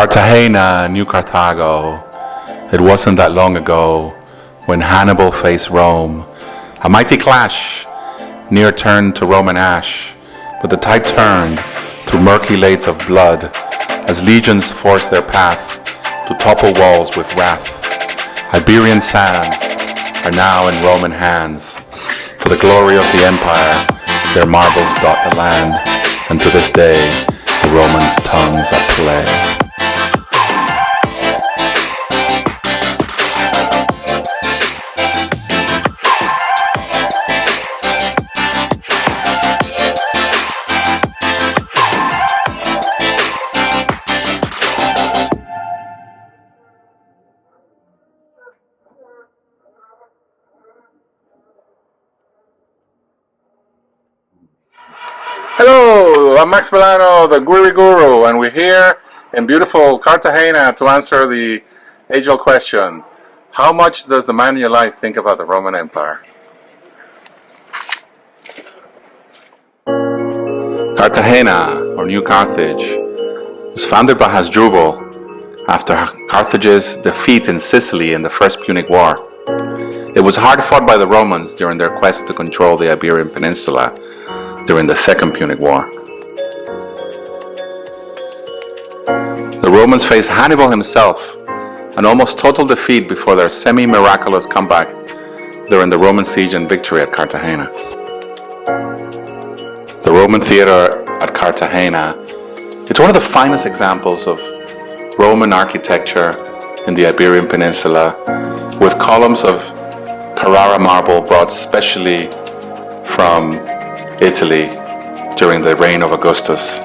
Cartagena, New Carthago. It wasn't that long ago when Hannibal faced Rome. A mighty clash, near turned to Roman ash, but the tide turned through murky lakes of blood as legions forced their path to topple walls with wrath. Iberian sands are now in Roman hands. For the glory of the empire, their marbles dot the land, and to this day, the Romans' tongues at play. Hello, I'm Max Milano, the Guiri Guru, and we're here in beautiful Cartagena to answer the age-old question: how much does the man in your life think about the Roman Empire? Cartagena, or New Carthage, was founded by Hasdrubal after Carthage's defeat in Sicily in the First Punic War. It was hard fought by the Romans during their quest to control the Iberian Peninsula during the Second Punic War. The Romans faced Hannibal himself, an almost total defeat before their semi-miraculous comeback during the Roman siege and victory at Cartagena. The Roman theater at Cartagena, it's one of the finest examples of Roman architecture in the Iberian Peninsula, with columns of Carrara marble brought specially from Italy during the reign of Augustus.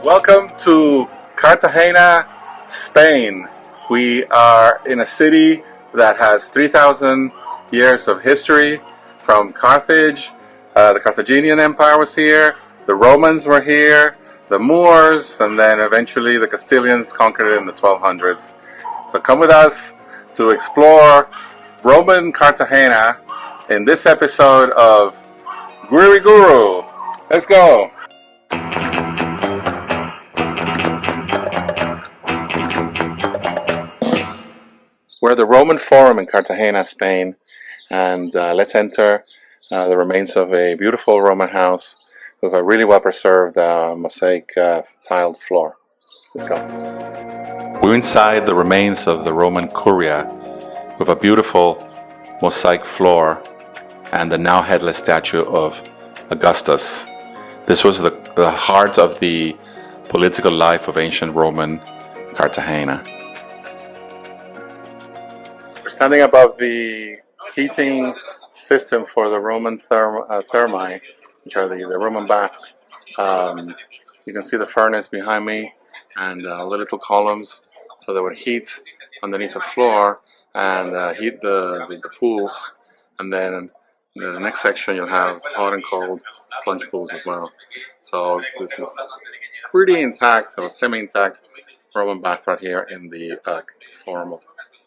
Welcome to Cartagena, Spain. We are in a city that has 3,000 years of history. From Carthage, the Carthaginian Empire was here, the Romans were here, the Moors, and then eventually the Castilians conquered it in the 1200s. So come with us to explore Roman Cartagena in this episode of Guiri Guru. Let's go! We're at the Roman Forum in Cartagena, Spain, and let's enter the remains of a beautiful Roman house with a really well-preserved mosaic tiled floor. Let's go. We're inside the remains of the Roman Curia with a beautiful mosaic floor and the now headless statue of Augustus. This was the heart of the political life of ancient Roman Cartagena. We're standing above the heating system for the Roman thermae, which are the Roman baths. You can see the furnace behind me and the little columns, so they would heat underneath the floor and heat the pools, and then in the next section you'll have hot and cold plunge pools as well. So this is pretty intact, or semi-intact Roman bath right here in the Forum of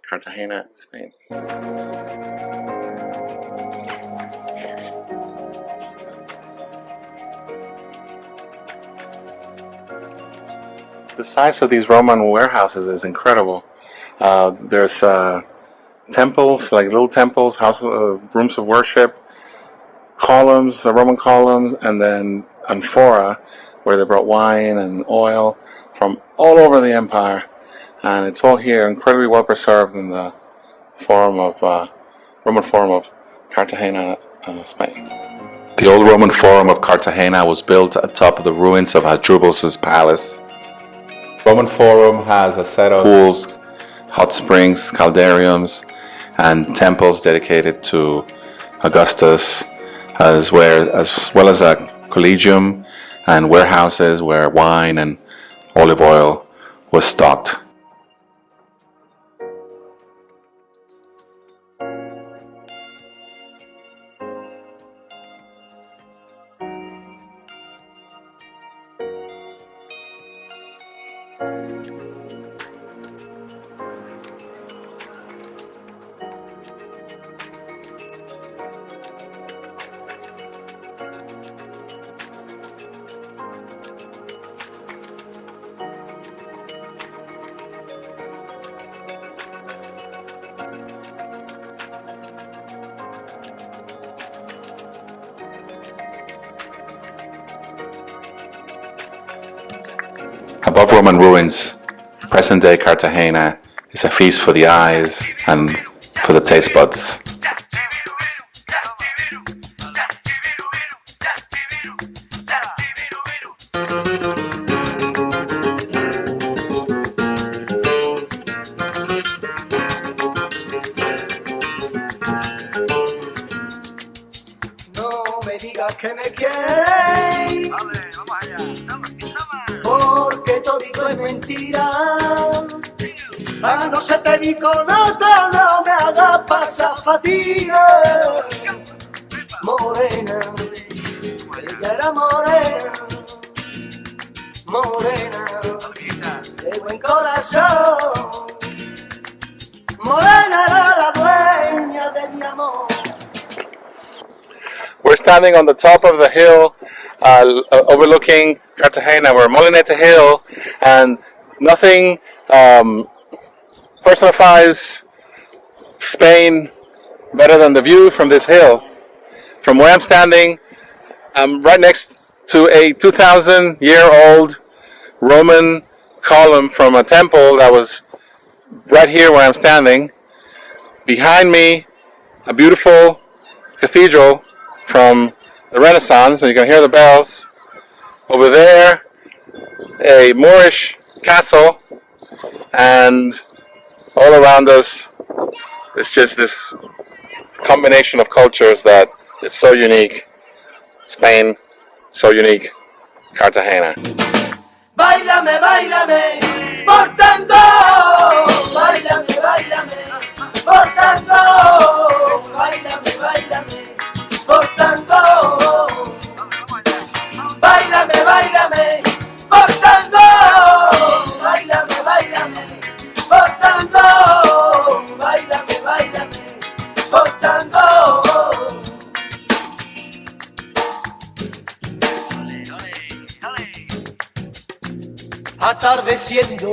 Cartagena, Spain. The size of these Roman warehouses is incredible. There's temples, like little temples, houses, rooms of worship, columns, Roman columns, and then amphora, where they brought wine and oil from all over the empire. And it's all here, incredibly well preserved in the Roman Forum of Cartagena, Spain. The old Roman Forum of Cartagena was built atop the ruins of Hasdrubal's palace. Roman Forum has a set of pools, hot springs, caldariums, and temples dedicated to Augustus, as well as a collegium and warehouses where wine and olive oil was stocked. Roman ruins, present-day Cartagena is a feast for the eyes and for the taste buds. No me digas que me quieres, porque todito es mentira. No se te di con otra, no me hagas pasar fatiga. Morena, ella era morena, morena, de buen corazón. Morena era la dueña de mi amor. We're standing on the top of the hill overlooking Cartagena. We're Molinete Hill, and nothing personifies Spain better than the view from this hill. From where I'm standing, I'm right next to a 2,000-year-old Roman column from a temple that was right here where I'm standing. Behind me, a beautiful cathedral from the Renaissance, and you can hear the bells. Over there, a Moorish castle, and all around us, it's just this combination of cultures that is so unique. Spain, so unique. Cartagena. Báilame, báilame, por tango. Báilame, báilame, por tango. Báilame, báilame, por tango. Báilame, báilame, por tango. Báilame, báilame, por tango. Báilame, báilame, por tango. Atardeciendo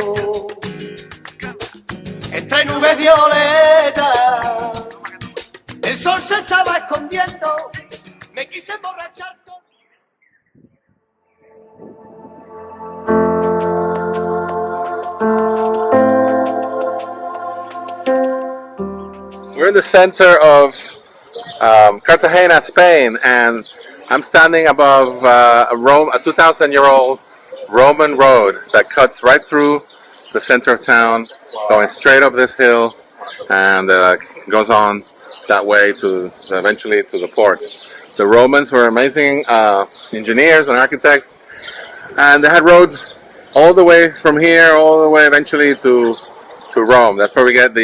entre nubes violetas, el sol se estaba escondiendo, me quise emborrachar con... We're in the center of Cartagena, Spain, and I'm standing above a 2,000-year-old Roman road that cuts right through the center of town, going straight up this hill, and goes on that way to eventually to the port. The Romans were amazing engineers and architects, and they had roads all the way from here, all the way eventually to Rome. That's where we get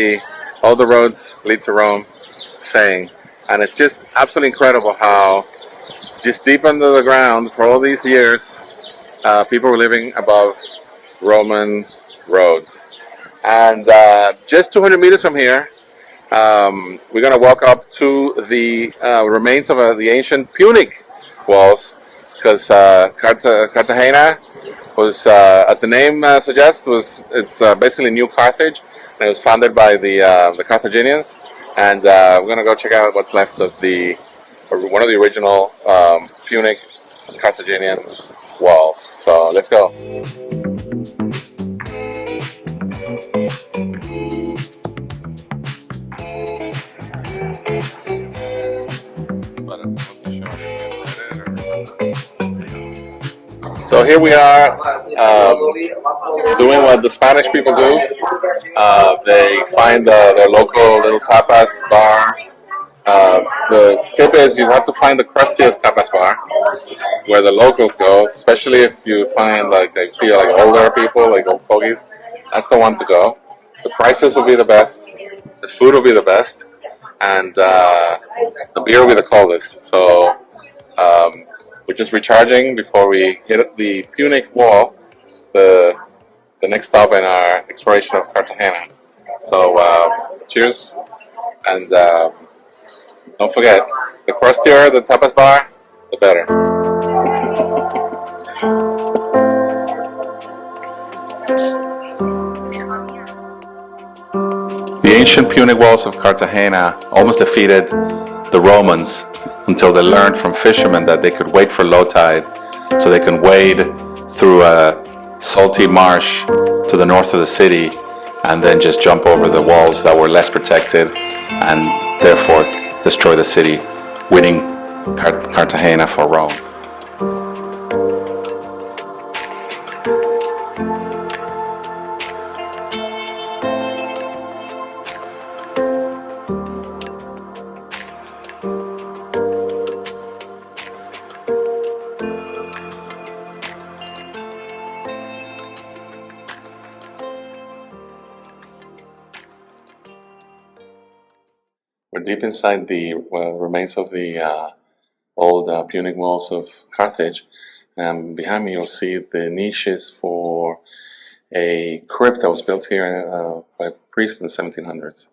all the roads lead to Rome saying. And it's just absolutely incredible how just deep under the ground for all these years, people were living above Roman roads. And just 200 meters from here, we're going to walk up to the remains of the ancient Punic walls, because Cartagena was, as the name suggests, it's basically New Carthage, and it was founded by the Carthaginians. And we're going to go check out what's left of one of the original Punic Carthaginian walls. So let's go. So here we are doing what the Spanish people do. They find their local little tapas bar. The tip is you have to find the crustiest tapas bar where the locals go, especially if you find you see older people, like old fogies. That's the one to go. The prices will be the best, the food will be the best, and the beer will be the coldest. So we're just recharging before we hit the Punic wall, the next stop in our exploration of Cartagena. So cheers, and don't forget, the crustier the tapas bar, the better. The ancient Punic walls of Cartagena almost defeated the Romans until they learned from fishermen that they could wait for low tide so they can wade through a salty marsh to the north of the city, and then just jump over the walls that were less protected and therefore destroy the city, winning Cartagena for Rome. We're deep inside the remains of the old Punic walls of Carthage, and behind me you'll see the niches for a crypt that was built here by priests in the 1700s.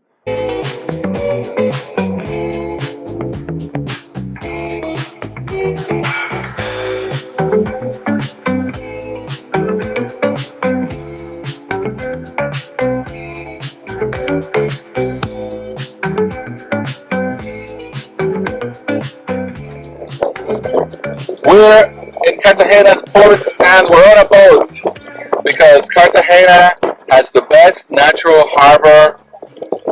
We're in Cartagena's port and we're on a boat because Cartagena has the best natural harbor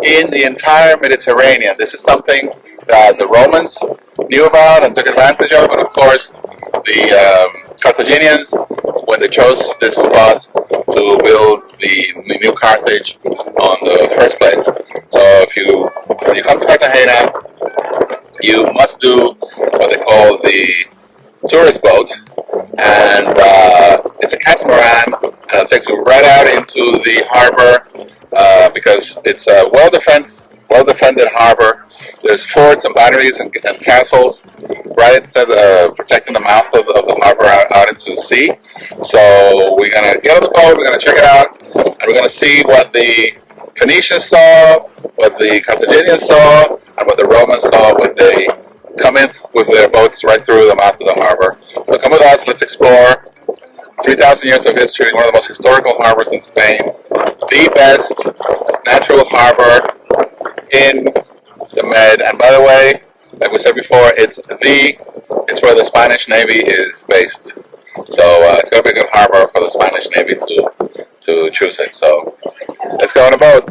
in the entire Mediterranean. This is something that the Romans knew about and took advantage of, and of course the Carthaginians, when they chose this spot to build the new Carthage on the first place. So when you come to Cartagena, you must do what they call the tourist boat, and it's a catamaran, and it takes you right out into the harbor because it's a well-defended harbor. There's forts and batteries and castles right protecting the mouth of the harbor out into the sea. So we're gonna get on the boat, we're gonna check it out, and we're gonna see what the Phoenicians saw, what the Carthaginians saw, and what the Romans saw when they come in with their boats right through the mouth of the harbor. So come with us, let's explore 3,000 years of history, one of the most historical harbors in Spain, the best natural harbor in the Med. And by the way, like we said before, it's where the Spanish Navy is based. So it's going to be a good harbor for the Spanish Navy to choose it. So let's go on a boat.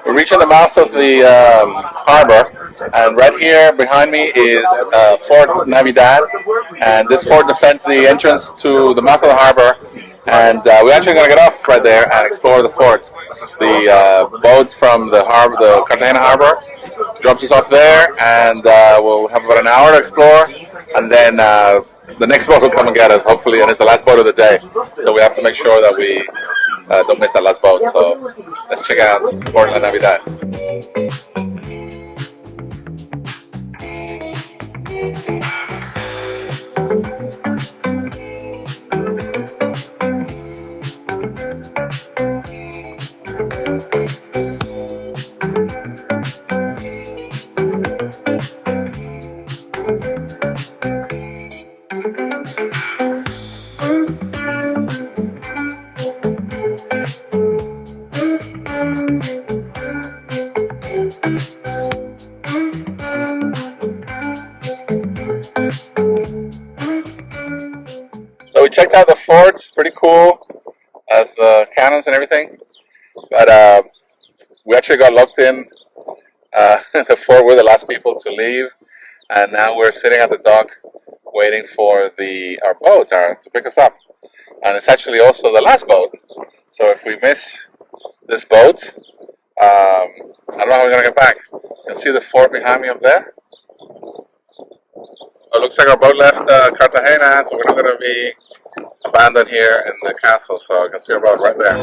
We're reaching the mouth of the harbor, and right here behind me is Fort Navidad, and this fort defends the entrance to the mouth of the harbor, and we're actually going to get off right there and explore the fort. The boat from the Cartagena harbor drops us off there, and we'll have about an hour to explore, and then the next boat will come and get us, hopefully, and it's the last boat of the day, so we have to make sure that we don't miss that last boat. So let's check out Fort La Navidad. So we checked out the fort, it's pretty cool, as the cannons and everything, but we actually got locked in the fort. We're the last people to leave, and now we're sitting at the dock waiting for our boat to pick us up. And it's actually also the last boat. So if we miss this boat, I don't know how we're going to get back. You can see the fort behind me up there. It looks like our boat left Cartagena, so we're not going to be abandoned here in the castle. So you can see our boat right there.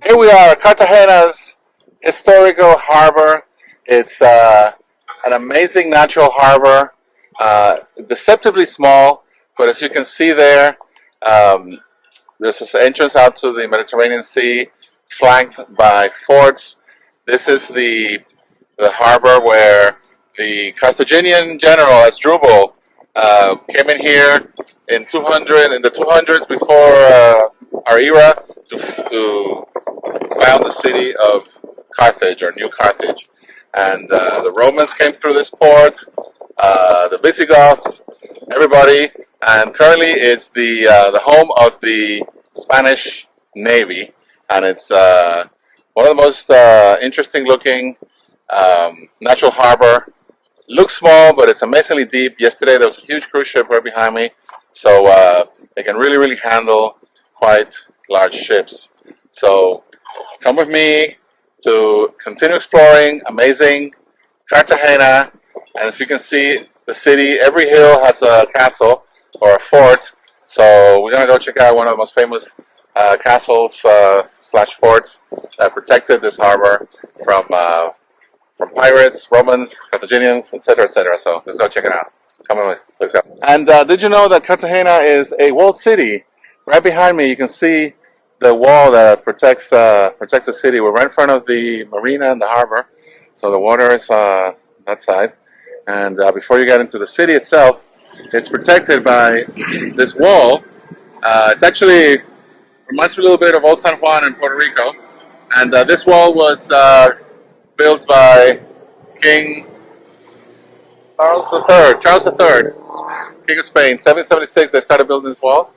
Here we are, Cartagena's historical harbor. It's an amazing natural harbor, deceptively small, but as you can see there, there's this entrance out to the Mediterranean Sea, flanked by forts. This is the harbor where the Carthaginian general Asdrubal came in here in the 200s before our era to found the city of Carthage, or New Carthage. And the Romans came through this port, the Visigoths, everybody. And currently it's the home of the Spanish Navy. And it's one of the most interesting looking natural harbor. Looks small, but it's amazingly deep. Yesterday there was a huge cruise ship right behind me. So they can really handle quite large ships. So come with me to continue exploring amazing Cartagena. And if you can see the city, every hill has a castle or a fort. So we're going to go check out one of the most famous castles slash forts that protected this harbor from pirates, Romans, Carthaginians, etc., etc. So let's go check it out. Come on, let's go. And did you know that Cartagena is a walled city? Right behind me, you can see the wall that protects the city. We're right in front of the marina and the harbor, so the water is that side. And before you get into the city itself, it's protected by this wall. It's actually reminds me a little bit of Old San Juan in Puerto Rico. And this wall was built by King Charles III, King of Spain. 776, they started building this wall.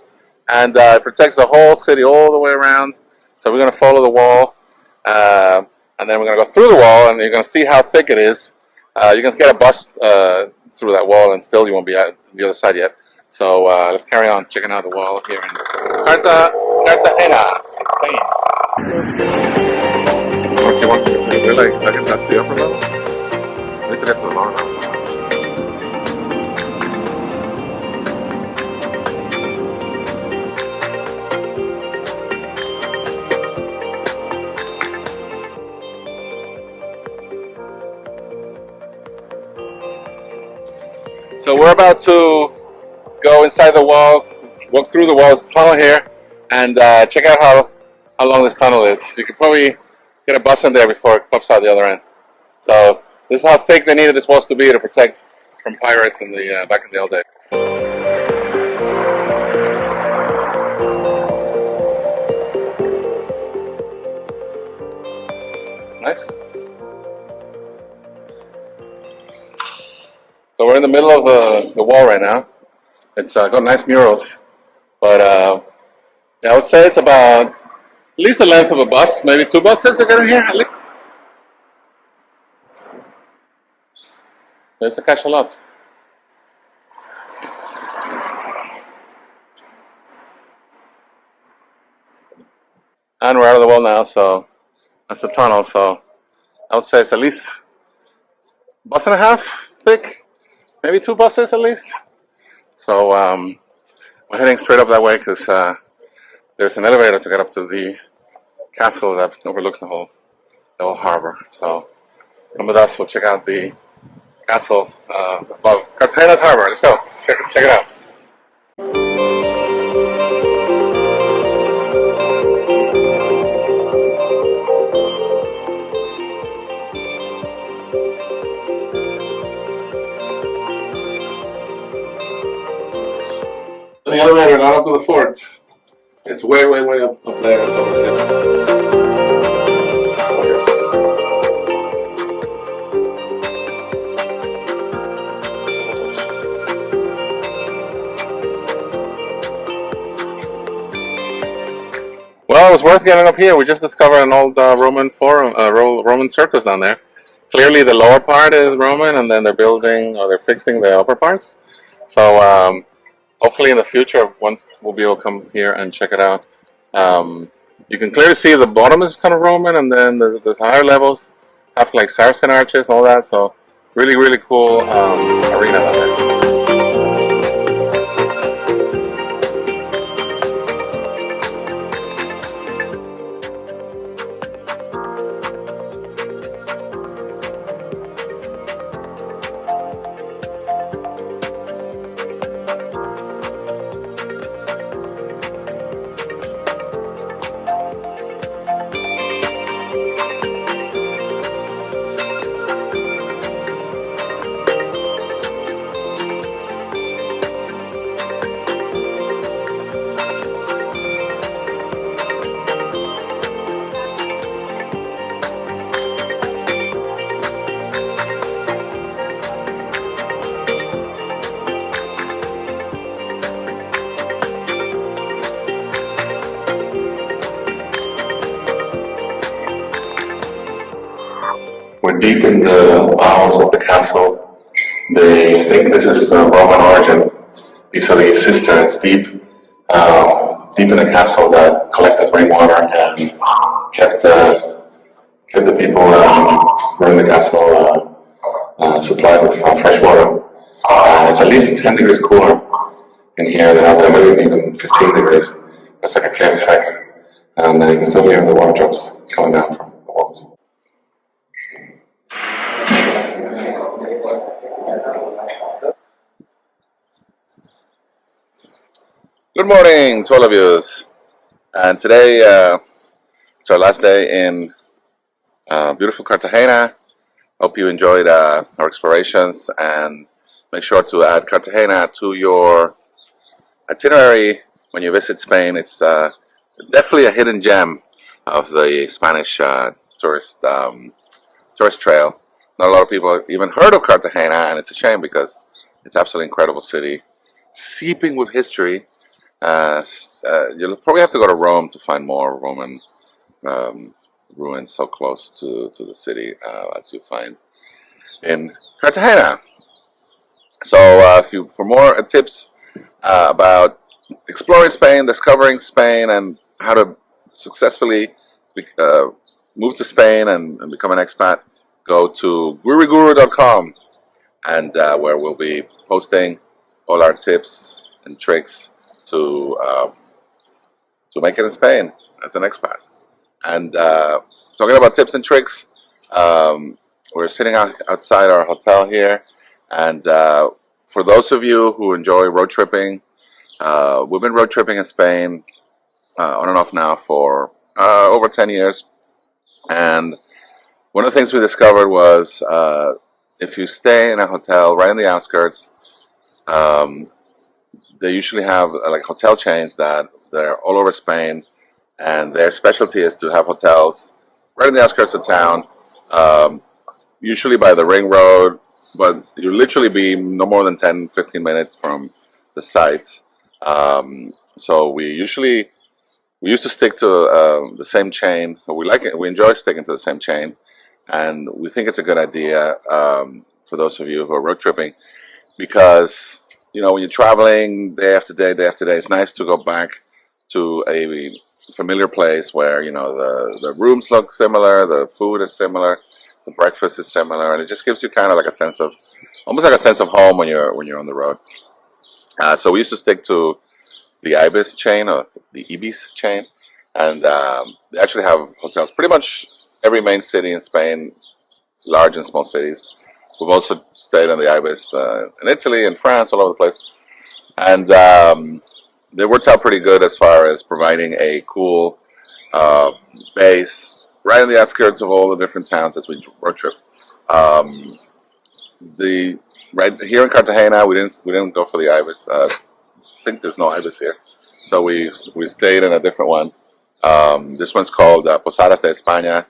And it protects the whole city all the way around. So we're going to follow the wall, and then we're going to go through the wall, and you're going to see how thick it is. You can get a bus through that wall, and still you won't be at the other side yet. So let's carry on checking out the wall here in Cartagena, Spain. Okay, we're like, that's the upper level? We could get to the lower level. So we're about to go inside the wall, walk through the wall. There's a tunnel here, and check out how long this tunnel is. You could probably get a bus in there before it pops out the other end. So this is how thick they needed this walls to be to protect from pirates in the back in the old days. Nice. So we're in the middle of the wall right now. It's got nice murals, but yeah, I would say it's about at least the length of a bus, maybe 2 buses to get in here. There's a cachalot. And we're out of the wall now, so that's the tunnel. So I would say it's at least a bus and a half thick, maybe 2 buses at least. So we're heading straight up that way because there's an elevator to get up to the castle that overlooks the whole the old harbor. So come with us. We'll check out the castle above Cartagena's harbor. Let's go. Check it out. The elevator, not up to the fort. It's way up there. It's over the hill. Well, it was worth getting up here. We just discovered an old Roman forum, Roman circus down there. Clearly, the lower part is Roman, and then they're building or they're fixing the upper parts. So hopefully, in the future, once we'll be able to come here and check it out. You can clearly see the bottom is kind of Roman, and then the higher levels have like Saracen arches, all that. So really cool arena down there. We're deep in the bowels of the castle. They think this is Roman origin. These are the cisterns deep in the castle that collected rainwater and kept the people who are in the castle supplied with fresh water. It's at least 10 degrees cooler in here than out there, maybe even 15 degrees. That's like a cave effect. And you can still hear the water drops coming down from the walls. Good morning to all of you. And today it's our last day in beautiful Cartagena. Hope you enjoyed our explorations, and make sure to add Cartagena to your itinerary when you visit Spain. It's definitely a hidden gem of the Spanish tourist trail. Not a lot of people have even heard of Cartagena, and it's a shame because it's absolutely incredible city, seeping with history. You'll probably have to go to Rome to find more Roman ruins so close to the city as you find in Cartagena. So for more tips about exploring Spain, discovering Spain, and how to successfully move to Spain and become an expat, go to guriguru.com, and where we'll be posting all our tips and tricks to make it in Spain as an expat. And talking about tips and tricks, we're sitting outside our hotel here, and for those of you who enjoy road tripping, we've been road tripping in Spain on and off now for over 10 years. And one of the things we discovered was if you stay in a hotel right in the outskirts, they usually have like hotel chains that they're all over Spain, and their specialty is to have hotels right in the outskirts of town, usually by the ring road, but you literally be no more than 10-15 minutes from the sites. So we used to stick to the same chain. We like it. We enjoy sticking to the same chain, and we think it's a good idea for those of you who are road tripping, because when you're traveling day after day, it's nice to go back to a familiar place where the rooms look similar, the food is similar, the breakfast is similar, and it just gives you kind of like almost like a sense of home when you're on the road. So we used to stick to the Ibis chain, or the Ibis chain, and they actually have hotels pretty much every main city in Spain, large and small cities. We've also stayed on the Ibis in Italy and France, all over the place. And they worked out pretty good as far as providing a cool base right on the outskirts of all the different towns as we road trip. Um, right here in Cartagena, we didn't go for the Ibis. I think there's no Ibis here, so we stayed in a different one. This one's called Posadas de España.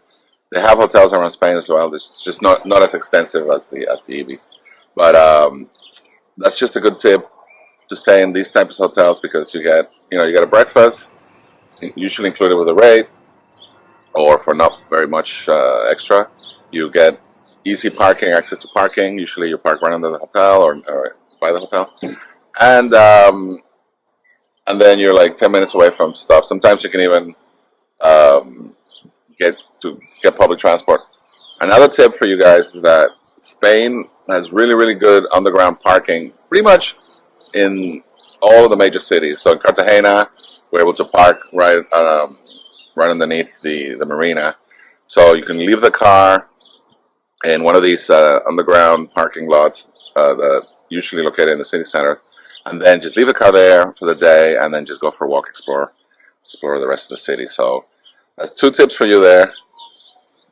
They have hotels around Spain as well. It's just not as extensive as the Ibis, but that's just a good tip to stay in these types of hotels because you get a breakfast, usually included with a rate, or for not very much extra. You get easy parking, access to parking. Usually you park right under the hotel or by the hotel, and then you're like 10 minutes away from stuff. Sometimes you can even get public transport. Another tip for you guys is that Spain has really good underground parking, pretty much in all of the major cities. So in Cartagena, we're able to park right underneath the marina. So you can leave the car in one of these underground parking lots that usually located in the city center, and then just leave the car there for the day, and then just go for a walk, explore the rest of the city. So that's 2 tips for you there.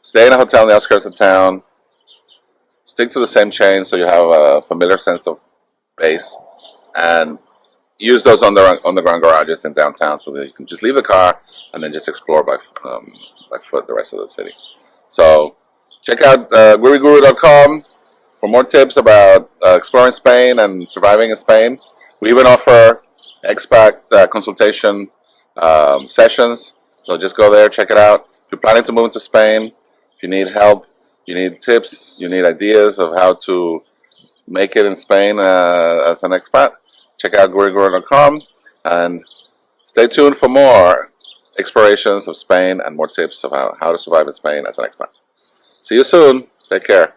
Stay in a hotel in the outskirts of town. Stick to the same chain so you have a familiar sense of base, and use those underground garages in downtown so that you can just leave the car and then just explore by foot the rest of the city. So check out guiriguru.com for more tips about exploring Spain and surviving in Spain. We even offer expat consultation sessions, so just go there, check it out. If you're planning to move to Spain, if you need help, you need tips, you need ideas of how to make it in Spain as an expat, check out guiriguru.com and stay tuned for more explorations of Spain and more tips about how to survive in Spain as an expat. See you soon. Take care.